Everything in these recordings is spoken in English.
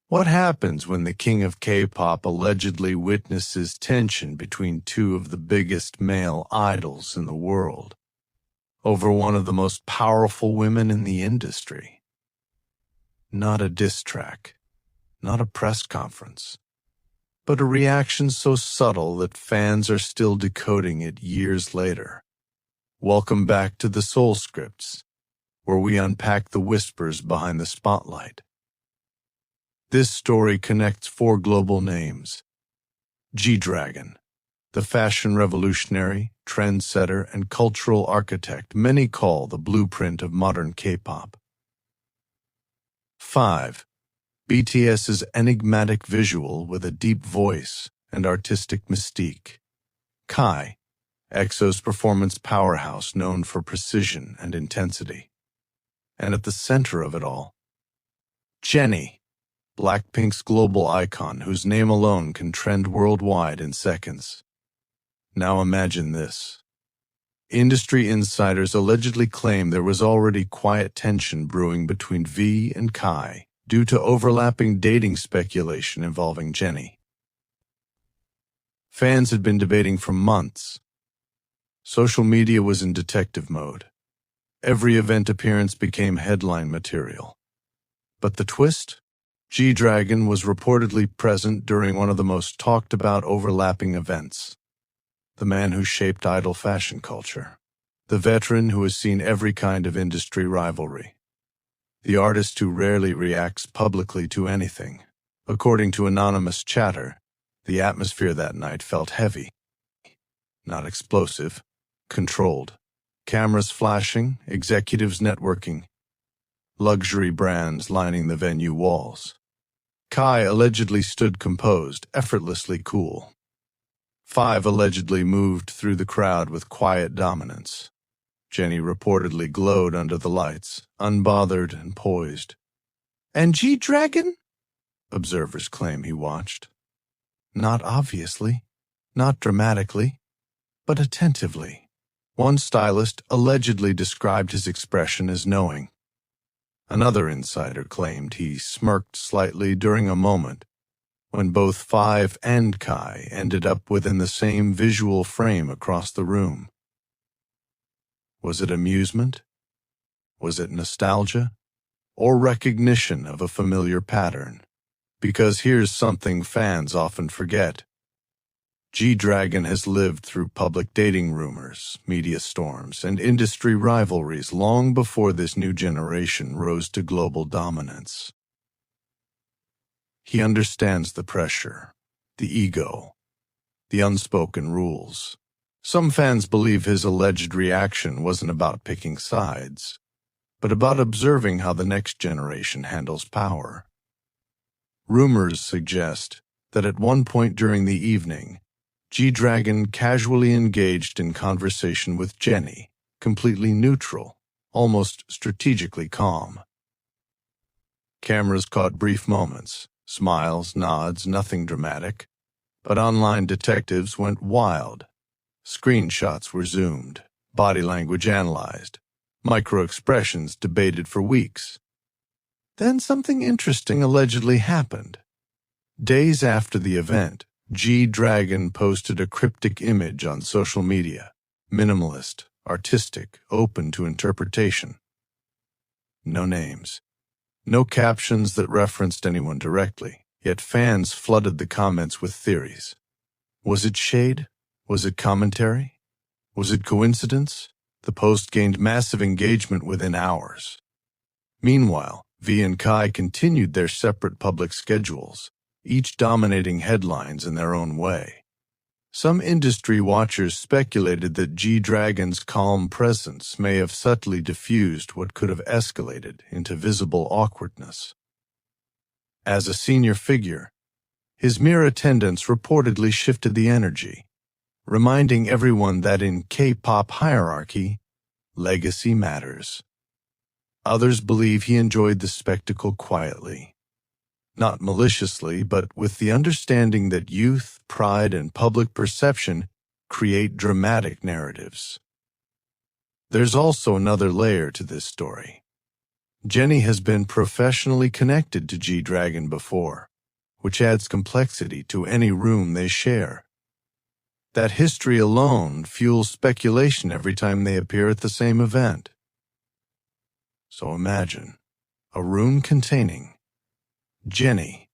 What happens when the king of K-pop allegedly witnesses tension between two of the biggest male idols in the world over one of the most powerful women in the industry? Not a diss track, not a press conference, but a reaction so subtle that fans are still decoding it years later. Welcome back to the Soul Scripts, where we unpack the whispers behind the spotlight. This story connects four global names: G-Dragon, the fashion revolutionary, trendsetter, and cultural architect many call the blueprint of modern K-pop. 5. BTS's enigmatic visual with a deep voice and artistic mystique. Kai, EXO's performance powerhouse known for precision and intensity. And at the center of it all, Jennie, Blackpink's global icon whose name alone can trend worldwide in seconds. Now imagine this. Industry insiders allegedly claim there was already quiet tension brewing between V and Kai due to overlapping dating speculation involving Jennie. Fans had been debating for months. Social media was in detective mode. Every event appearance became headline material. But the twist? G-Dragon was reportedly present during one of the most talked-about overlapping events. The man who shaped idol fashion culture. The veteran who has seen every kind of industry rivalry. The artist who rarely reacts publicly to anything. According to anonymous chatter, the atmosphere that night felt heavy. Not explosive, controlled. Cameras flashing, executives networking. Luxury brands lining the venue walls. Kai allegedly stood composed, effortlessly cool. 5 allegedly moved through the crowd with quiet dominance. Jennie reportedly glowed under the lights, unbothered and poised. And G-Dragon? Observers claim he watched. Not obviously, not dramatically, but attentively. One stylist allegedly described his expression as knowing. Another insider claimed he smirked slightly during a moment when both 5 and Kai ended up within the same visual frame across the room. Was it amusement? Was it nostalgia? Or recognition of a familiar pattern? Because here's something fans often forget. G-Dragon has lived through public dating rumors, media storms, and industry rivalries long before this new generation rose to global dominance. He understands the pressure, the ego, the unspoken rules. Some fans believe his alleged reaction wasn't about picking sides, but about observing how the next generation handles power. Rumors suggest that at one point during the evening, G-Dragon casually engaged in conversation with Jennie, completely neutral, almost strategically calm. Cameras caught brief moments, smiles, nods, nothing dramatic, but online detectives went wild. Screenshots were zoomed, body language analyzed, micro-expressions debated for weeks. Then something interesting allegedly happened. Days after the event, G-Dragon posted a cryptic image on social media, minimalist, artistic, open to interpretation. No names, no captions that referenced anyone directly, yet fans flooded the comments with theories. Was it shade? Was it commentary? Was it coincidence? The post gained massive engagement within hours. Meanwhile, V and Kai continued their separate public schedules, each dominating headlines in their own way. Some industry watchers speculated that G-Dragon's calm presence may have subtly diffused what could have escalated into visible awkwardness. As a senior figure, his mere attendance reportedly shifted the energy, reminding everyone that in K-pop hierarchy, legacy matters. Others believe he enjoyed the spectacle quietly. Not maliciously, but with the understanding that youth, pride, and public perception create dramatic narratives. There's also another layer to this story. Jennie has been professionally connected to G-Dragon before, which adds complexity to any room they share. That history alone fuels speculation every time they appear at the same event. So imagine a room containing Jennie,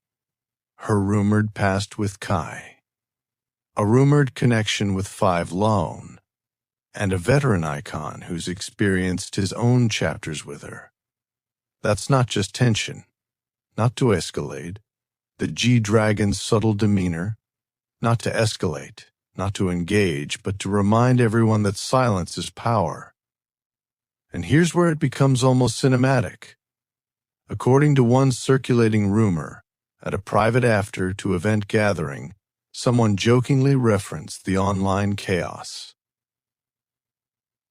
her rumored past with Kai, a rumored connection with Five Lone, and a veteran icon who's experienced his own chapters with her. That's not just tension, not to escalate, the G-Dragon's subtle demeanor, not to escalate, not to engage, but to remind everyone that silence is power. And here's where it becomes almost cinematic. According to one circulating rumor, at a private after-to-event gathering, someone jokingly referenced the online chaos.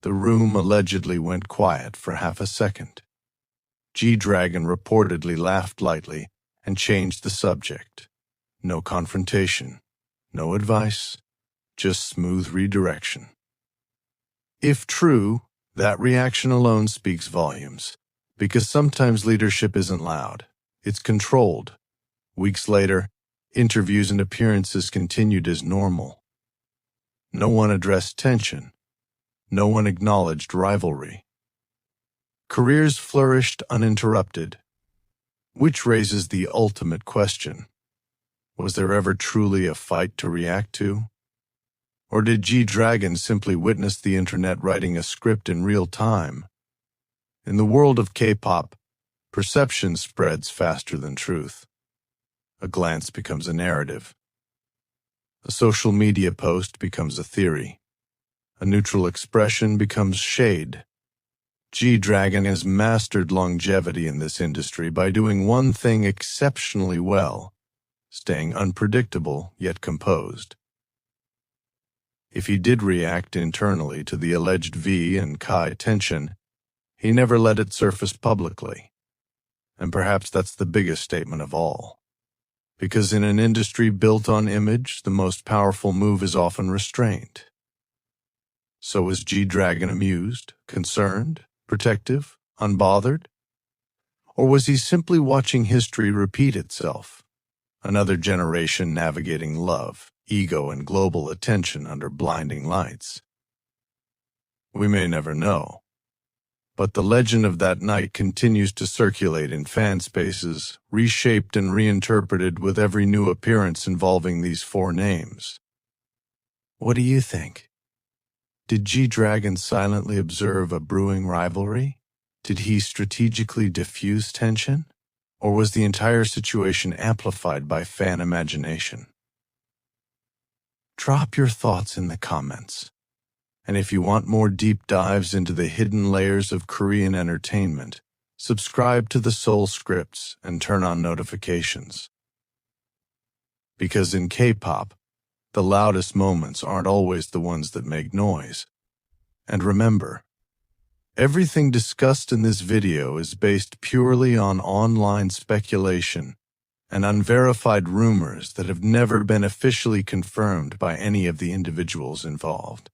The room allegedly went quiet for half a second. G-Dragon reportedly laughed lightly and changed the subject. No confrontation, no advice, just smooth redirection. If true, that reaction alone speaks volumes, because sometimes leadership isn't loud, it's controlled. Weeks later, interviews and appearances continued as normal. No one addressed tension. No one acknowledged rivalry. Careers flourished uninterrupted, which raises the ultimate question. Was there ever truly a fight to react to? Or did G-Dragon simply witness the internet writing a script in real time? In the world of K-pop, perception spreads faster than truth. A glance becomes a narrative. A social media post becomes a theory. A neutral expression becomes shade. G-Dragon has mastered longevity in this industry by doing one thing exceptionally well, staying unpredictable yet composed. If he did react internally to the alleged V and Kai tension, he never let it surface publicly. And perhaps that's the biggest statement of all. Because in an industry built on image, the most powerful move is often restraint. So was G-Dragon amused, concerned, protective, unbothered? Or was he simply watching history repeat itself? Another generation navigating love, ego, and global attention under blinding lights. We may never know. But the legend of that night continues to circulate in fan spaces, reshaped and reinterpreted with every new appearance involving these four names. What do you think? Did G-Dragon silently observe a brewing rivalry? Did he strategically diffuse tension? Or was the entire situation amplified by fan imagination? Drop your thoughts in the comments. And if you want more deep dives into the hidden layers of Korean entertainment, subscribe to the Soul Scripts and turn on notifications. Because in K-pop, the loudest moments aren't always the ones that make noise. And remember, everything discussed in this video is based purely on online speculation and unverified rumors that have never been officially confirmed by any of the individuals involved.